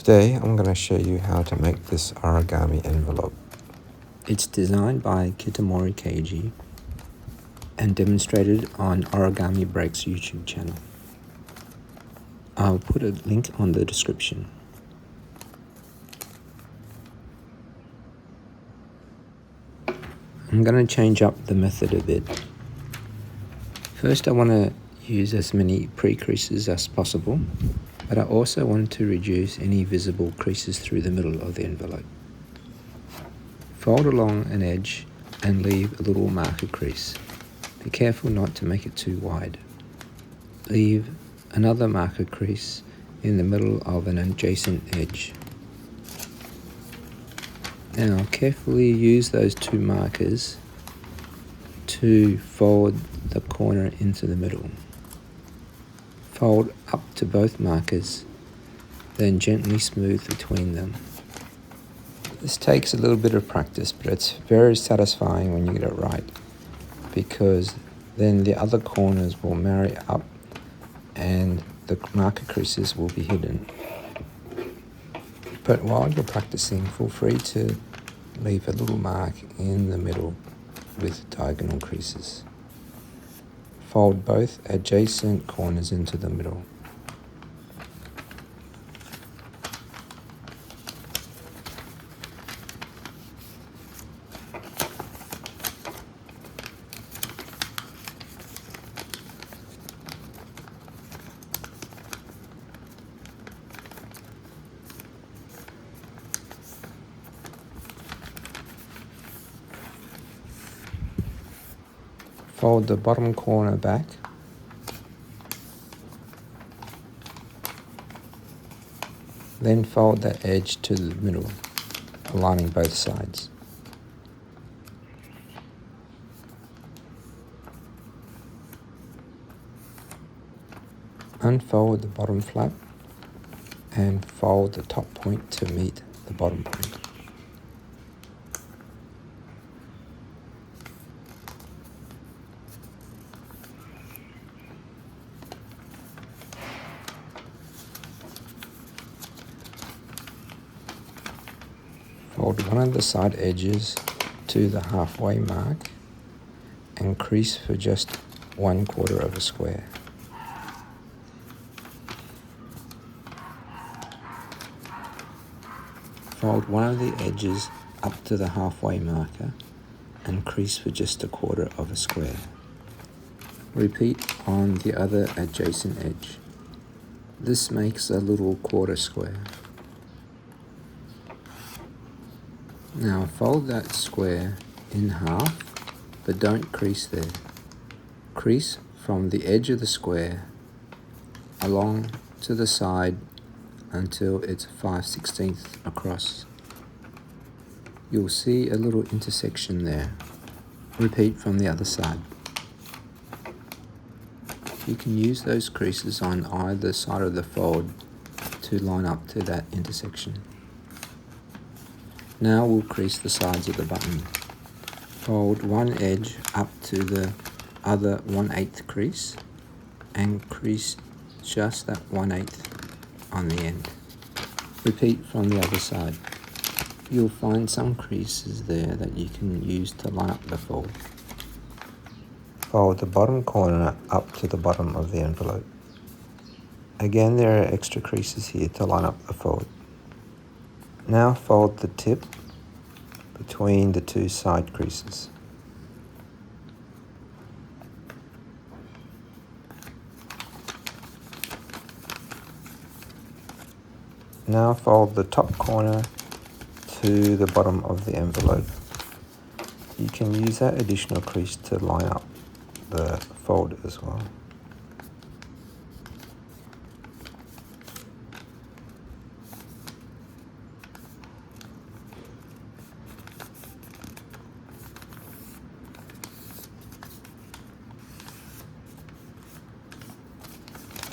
Today I'm going to show you how to make this origami envelope. It's designed by Kitamura Keiji and demonstrated on Origami Break's YouTube channel. I'll put a link on the description. I'm going to change up the method a bit. First I want to use as many pre-creases as possible, but I also want to reduce any visible creases through the middle of the envelope. Fold along an edge and leave a little marker crease. Be careful not to make it too wide. Leave another marker crease in the middle of an adjacent edge. Now carefully use those two markers to fold the corner into the middle. Fold up to both markers, then gently smooth between them. This takes a little bit of practice, but it's very satisfying when you get it right, because then the other corners will marry up and the marker creases will be hidden. But while you're practicing, feel free to leave a little mark in the middle with diagonal creases. Fold both adjacent corners into the middle. Fold the bottom corner back. Then fold the edge to the middle, aligning both sides. Unfold the bottom flap and fold the top point to meet the bottom point. Fold one of the side edges to the halfway mark and crease for just 1/4 of a square. Fold one of the edges up to the halfway marker and crease for just 1/4 of a square. Repeat on the other adjacent edge. This makes a little quarter square. Now fold that square in half, but don't crease there. Crease from the edge of the square along to the side until it's 5/16 across. You'll see a little intersection there. Repeat from the other side. You can use those creases on either side of the fold to line up to that intersection. Now we'll crease the sides of the button. Fold one edge up to the other 1/8 crease and crease just that 1/8 on the end. Repeat from the other side. You'll find some creases there that you can use to line up the fold. Fold the bottom corner up to the bottom of the envelope. Again, there are extra creases here to line up the fold. Now fold the tip between the two side creases. Now fold the top corner to the bottom of the envelope. You can use that additional crease to line up the fold as well.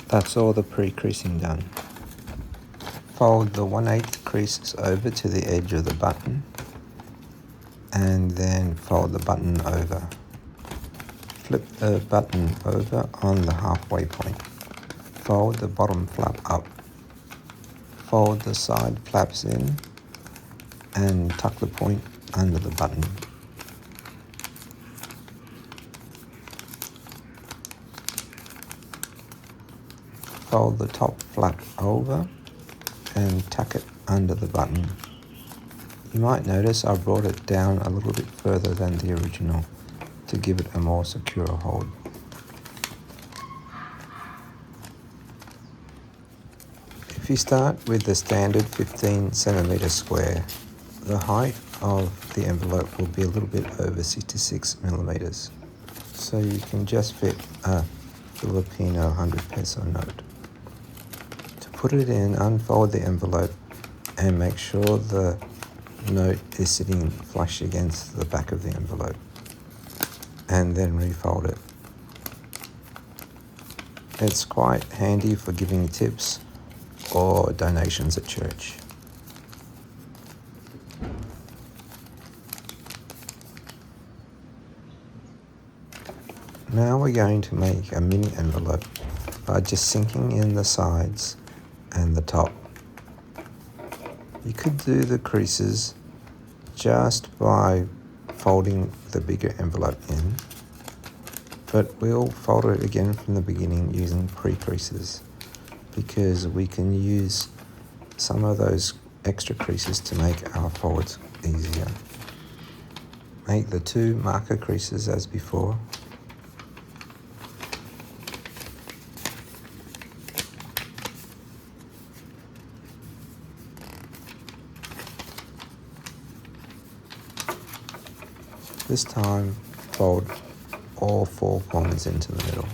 That's all the pre-creasing done. Fold the 1/8 creases over to the edge of the button and then fold the button over. Flip the button over on the halfway point. Fold the bottom flap up. Fold the side flaps in and tuck the point under the button. Fold the top flap over and tuck it under the button. You might notice I brought it down a little bit further than the original to give it a more secure hold. If you start with the standard 15 centimeter square, the height of the envelope will be a little bit over 66 millimeters. So you can just fit a Filipino 100 peso note. To put it in, unfold the envelope and make sure the note is sitting flush against the back of the envelope, and then refold it. It's quite handy for giving tips or donations at church. Now we're going to make a mini envelope by just sinking in the sides and the top. You could do the creases just by folding the bigger envelope in, but we'll fold it again from the beginning using pre-creases because we can use some of those extra creases to make our folds easier. Make the 2 marker creases as before. This time, fold all 4 corners into the middle.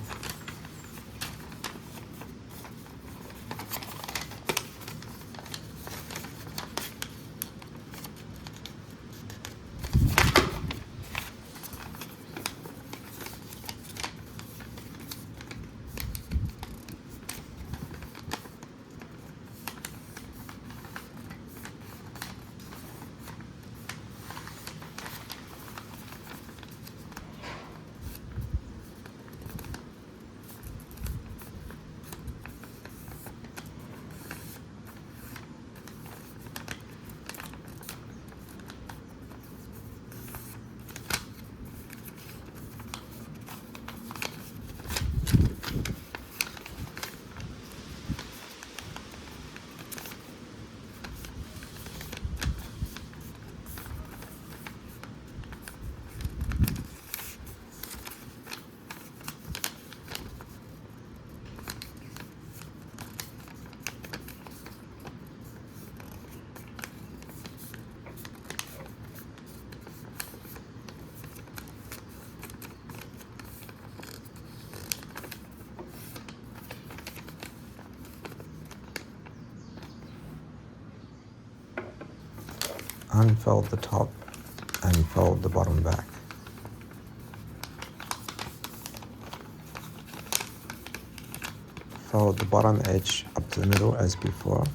Unfold the top and fold the bottom back. Fold the bottom edge up to the middle as before.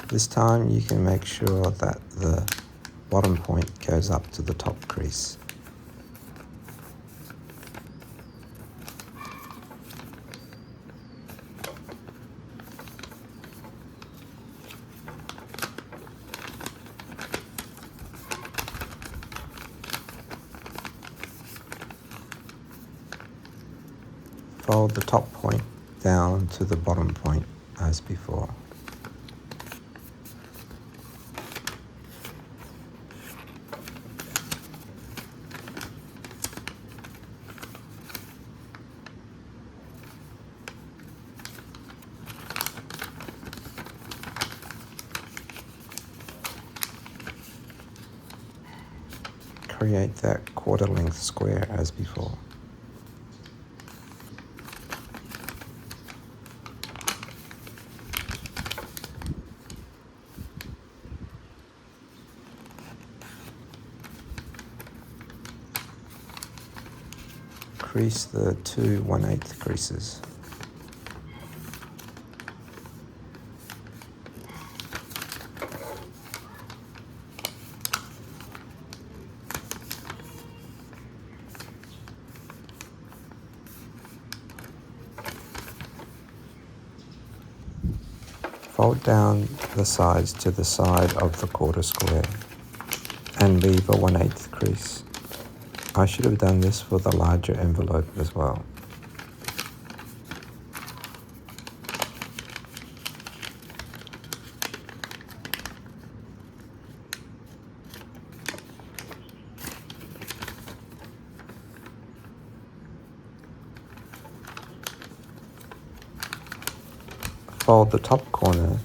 This time you can make sure that the bottom point goes up to the top crease. Fold the top point down to the bottom point as before. Create that quarter length square as before. Crease the 2 1/8 creases. Fold down the sides to the side of the quarter square and leave a 1/8 crease. I should have done this for the larger envelope as well. Fold the top corner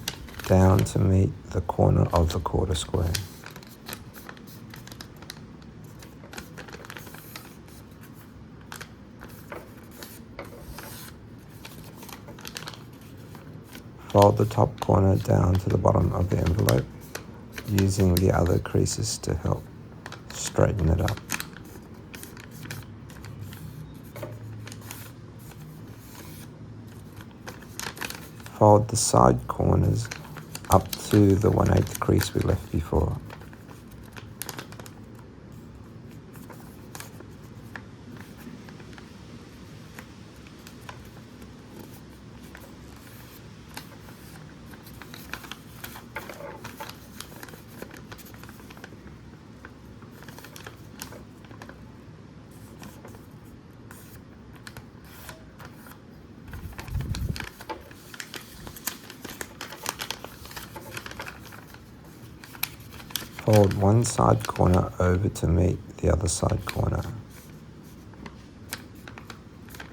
down to meet the corner of the quarter square. Fold the top corner down to the bottom of the envelope, using the other creases to help straighten it up. Fold the side corners up to the 1/8 crease we left before. Fold one side corner over to meet the other side corner.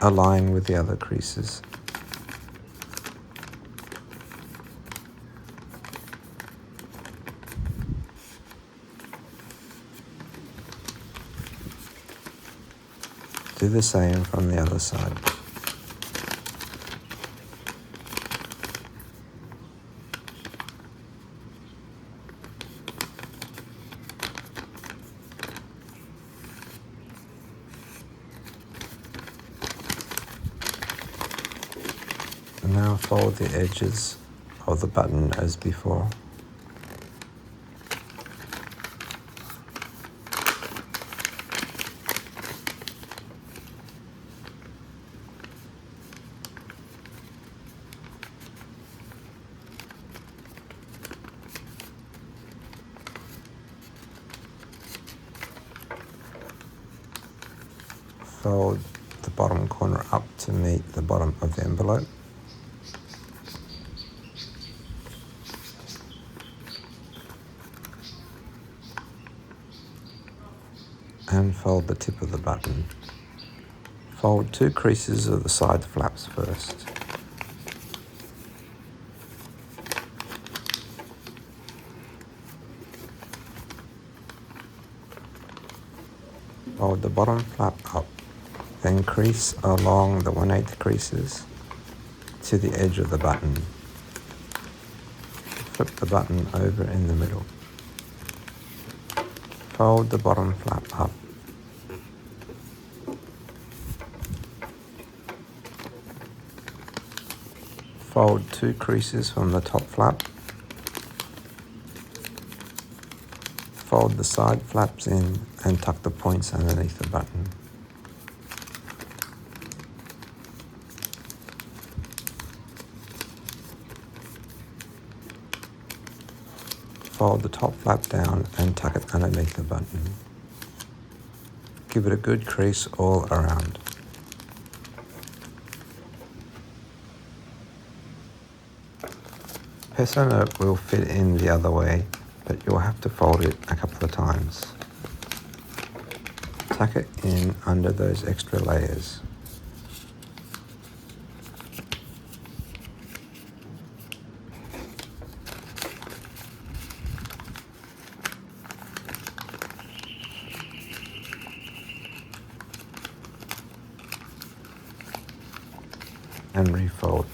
Align with the other creases. Do the same from the other side. Now fold the edges of the button as before. Fold the bottom corner up to meet the bottom of the envelope. And fold the tip of the button. Fold 2 creases of the side flaps first. Fold the bottom flap up, then crease along the 1/8 creases to the edge of the button. Flip the button over in the middle. Fold the bottom flap up. Fold 2 creases from the top flap. Fold the side flaps in and tuck the points underneath the button. Fold the top flap down and tuck it underneath the button. Give it a good crease all around. Peso note will fit in the other way, but you'll have to fold it a couple of times. Tuck it in under those extra layers. And refold.